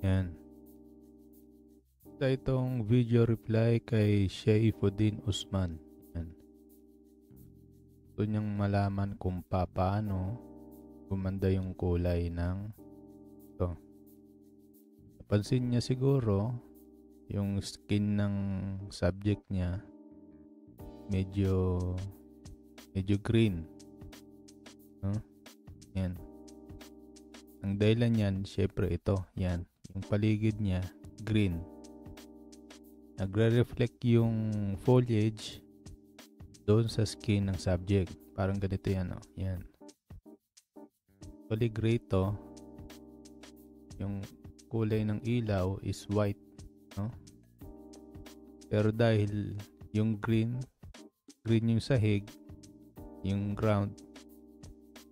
Yan. Itong video reply kay Shaifuddin Usman. Yan. Gusto niyang malaman kung paano gumanda yung kulay ng ito. Napansin niya siguro yung skin ng subject niya medyo green. No? Yan. Ang dahilan niyan, syempre ito. Yan. Yung paligid niya, green. Nagre-reflect yung foliage doon sa skin ng subject. Parang ganito yan, oh. Yan. Actually, gray to. Yung kulay ng ilaw is white, no? Pero dahil yung green yung sahig, yung ground,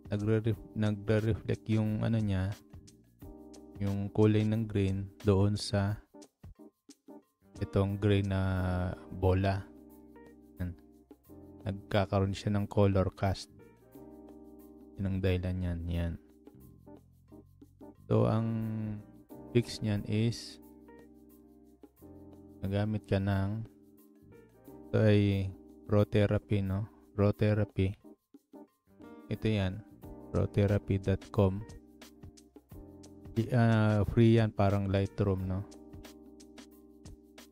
nagre-reflect yung ano niya, yung kulay ng green doon sa itong gray na bola. Yan. Nagkakaroon siya ng color cast. Yun ang dahilan yan. Yan. So, ang fix niyan is nagamit ka ng ito ay Raw Therapy, no? Raw Therapy. Ito yan. rawtherapy.com. Free yan, parang Lightroom, no?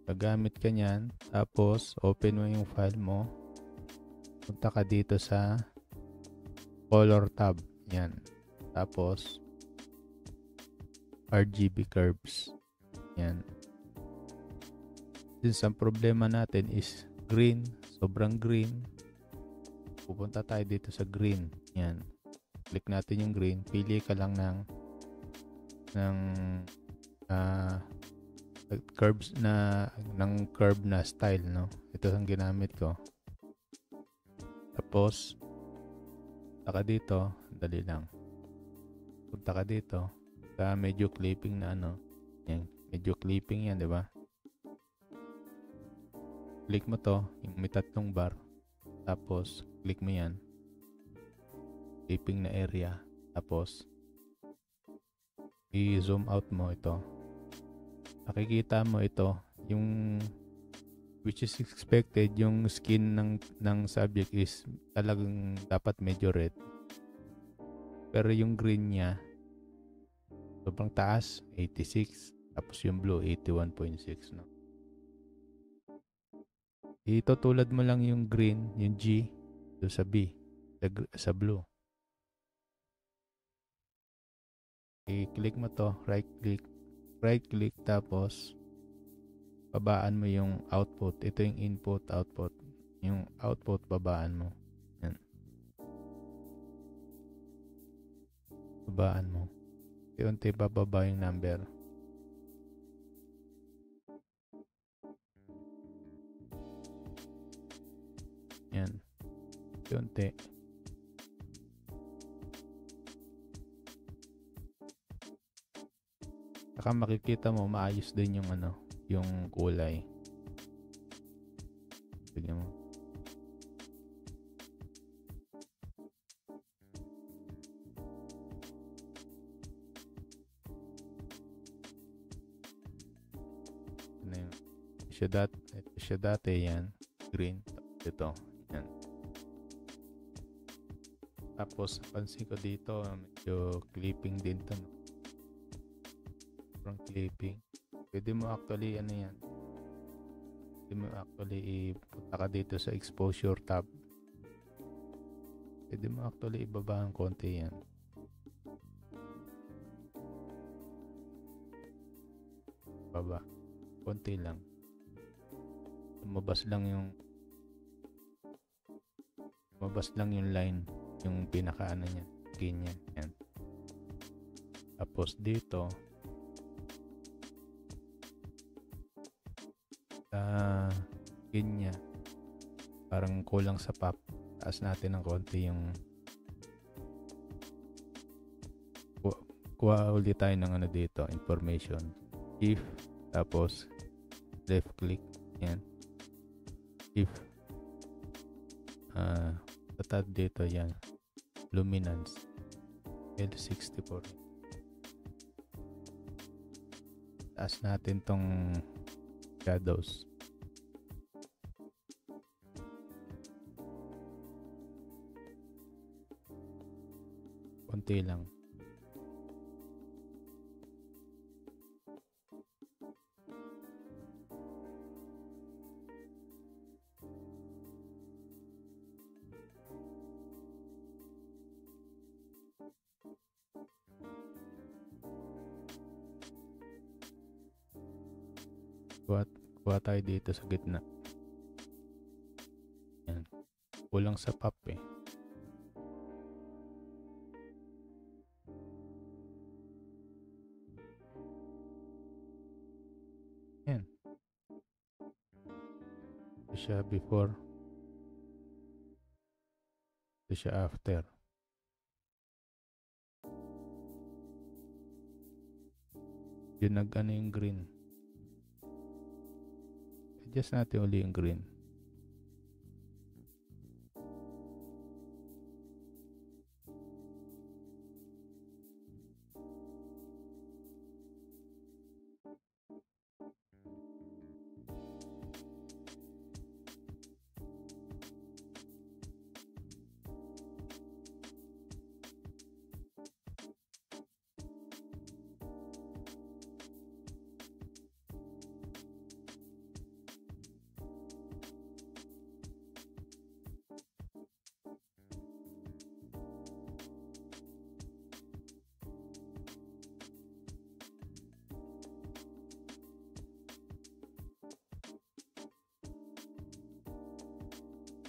Gagamit ka niyan, tapos open mo yung file mo, punta ka dito sa color tab, yan, tapos RGB curves, yan. Since ang problema natin is green, sobrang green, pupunta tayo dito sa green, yan, click natin yung green, pili ka lang ng curves na ng curve na style, no? Ito ang ginamit ko. Tapos punta ka dito, dali lang. Punta ka dito sa medyo clipping na ano. Yan, medyo clipping yan, di ba? Click mo to, yung may tatlong bar. Tapos click mo yan. Clipping na area. Tapos i-zoom out mo ito. Makikita mo ito, yung which is expected, yung skin ng subject is talagang dapat medyo red. Pero yung green niya, sobrang taas, 86. Tapos yung blue, 81.6. No? Itutulad mo lang yung green, yung G, doon sa B, sa blue. I-click mo to, right click, tapos babaan mo yung output. Ito yung input, output. Yung output, babaan mo. Yan. Babaan mo. Unti bababa yung number. Yan. Unti. Saka makikita mo, maayos din yung ano, yung kulay. Tignan mo. Ano yun? Siya dati yan. Green. Ito. Yan. Tapos, pansin ko dito, medyo clipping din to. Clipping. Pwede mo actually ano yan. Pwede mo actually ipunta ka dito sa exposure tab. Pwede mo actually ibaba ang konti yan. Baba. Konti lang. Lumabas lang yung line, yung pinaka ano niya, skin niya. Yan. Tapos dito skin niya, parang kulang sa pop. Taas natin ng konti yung kuha ulit tayo ng ano dito, information. If, tapos left click. Yan. If sa tab dito, yan, luminance L64. Taas natin tong shadows. Konti lang. Kuha tayo dito sa gitna. Yan. Kulang sa pop eh. Yan. Ito siya before. Ito siya after. Yun nag-ano yung green. Adjust natin uli yung green.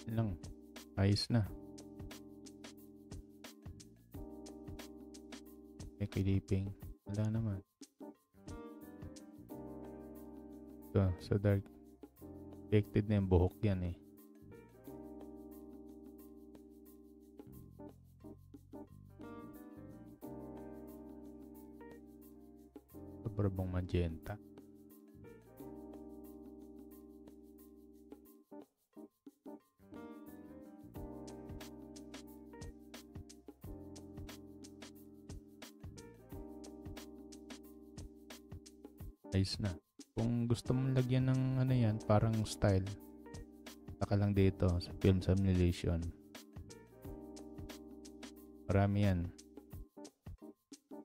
Lang. Ayos na. May clipping. Wala naman. Ito, sa dark. Affected na yung buhok yan eh. Sobrang magenta. Ayos na. Kung gusto mong lagyan ng ano yan, parang style, saka lang dito sa film simulation. Marami yan.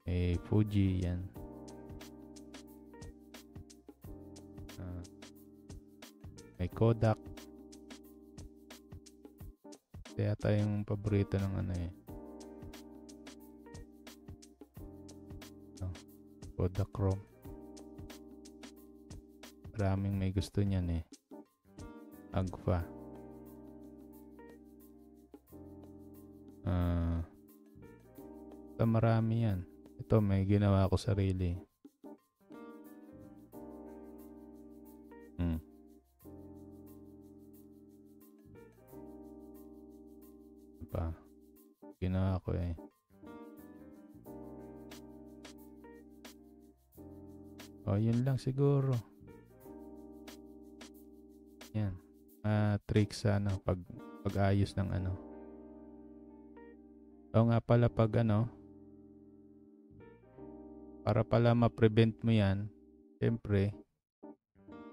May Fuji yan. May Kodak. Kaya tayong paborito ng ano eh. Kodak Chrome. Maraming may gusto niyan eh. Agfa. Ito marami yan. Ito may ginawa ko sarili. Pa. Ginawa ko eh. Yun lang siguro. Yan. Tricks sa ano, pag-ayos ng ano. Nga pala pag ano, para pala ma-prevent mo yan, siyempre,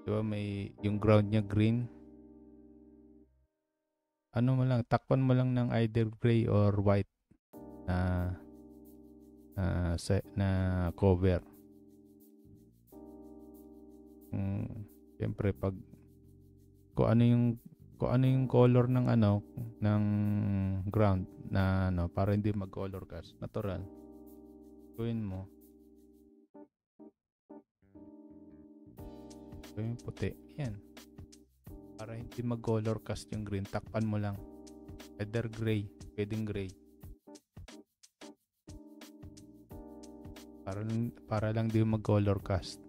diba may yung ground niya green. Ano mo lang, takpan mo lang ng either gray or white na cover. Siyempre pag kung ano yung color ng ano ng ground na ano para hindi mag-color cast, natural. Gawin mo. Gawin puti. Yan. Para hindi mag-color cast yung green, takpan mo lang. Either gray, pwedeng gray. Para lang di mag-color cast.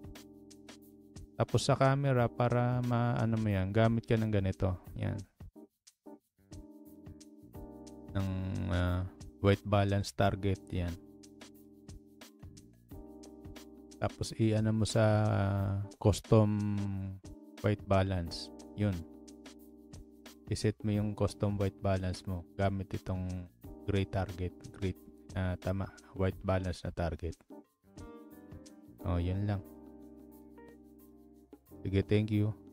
Tapos sa camera, para maano mo yan, gamit ka ng ganito. Yan. Ng white balance target. Yan. Tapos i-ano mo sa custom white balance. Yun. I-set mo yung custom white balance mo gamit itong gray target. White balance na target. Yun lang. Sige, thank you.